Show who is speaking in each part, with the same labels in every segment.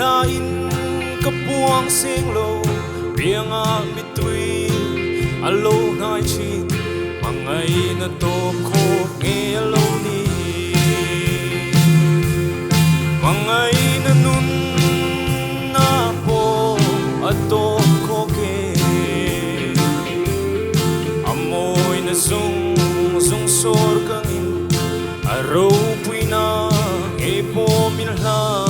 Speaker 1: lain kapuang singlo bianga mitui alo ngai chin Hmangaihna Tawpkhawk nge alo ni Hmangaihna nun na po at Tawpkhawk amoy na zung sor kangin araw puy na epo minla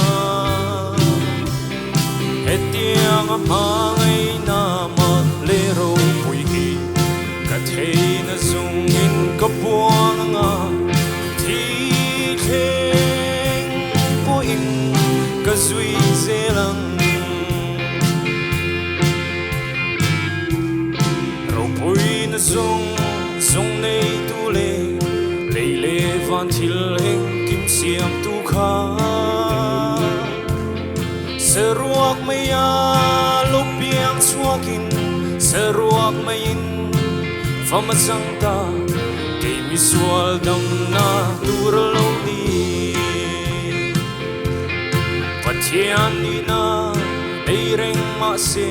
Speaker 1: etiang Hmangaihna maglero puy ki kathay na zungin kapuang nga tikheng puin kazui zelang raw puy na zung nei tu le leile van thil heng kim siam tu kha seruak maya lopiang suakin seruak mayin famasang ta kay miswal dam na turalaw ni patian ni na ay reng mase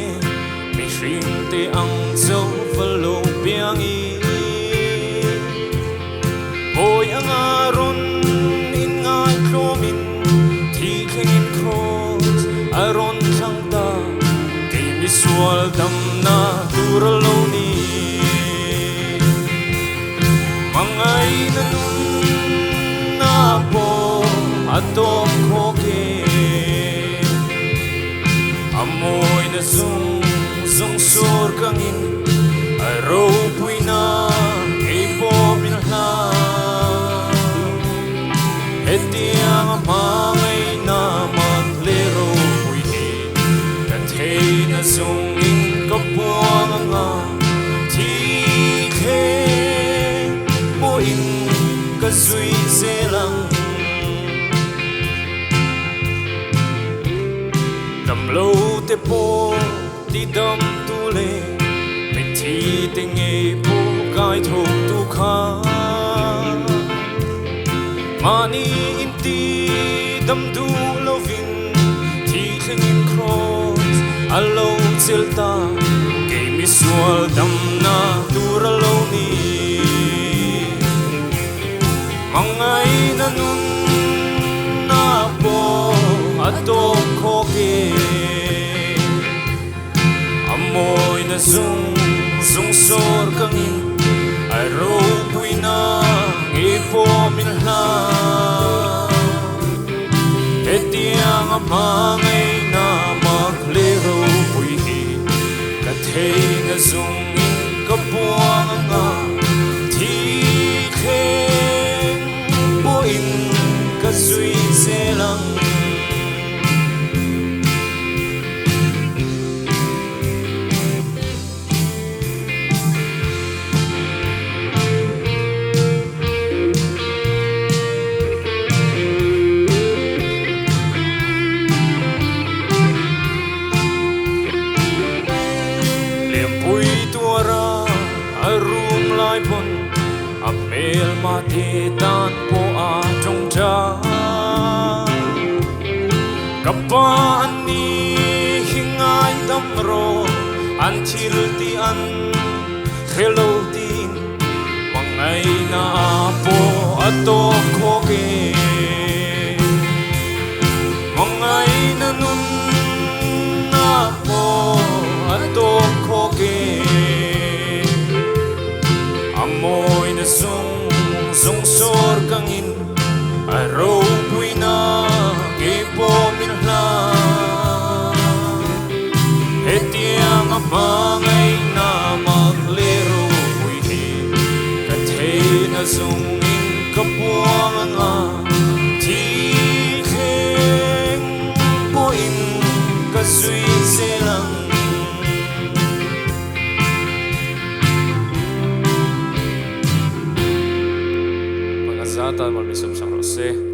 Speaker 1: may shrimte ang zau falong piangi boy ang aron in ngay klomin tikhengin cross aron sang ta kay miswal dam na turalaw ni Hmangaihna nun na po at Tawpkhawk amoy na zung sor kangin araw puy na epo minla etiang Hmangaihna maglero puy kathay na zungin kapuang nga tikheng puin kazui zelang damlo te po ti dam tu le mi thi te nge po kai thok tu kha mani in ti dam du lovin thi khengin cross alo zelta ke mi sual dam na turalo ni Hmangaihna nun na po at Tawpkhawk amoy na zung sor kangin araw puy na epo minla etiang Hmangaihna maglero puy kathay na zungin kapuang nga tikheng puin kazui zelang Amel matitan po atong dyan kapaan ni hingay damro until tian hello din Hmangaihna po at Tawpkhawk Hmangaihna nun na po at Tawpkhawk amoy na zung sor kangin araw puy na epo minla etiang Hmangaihna maglero puy kathay na zungin kapuang nga tikheng puin kazui zelang Zatan malmisum sang rose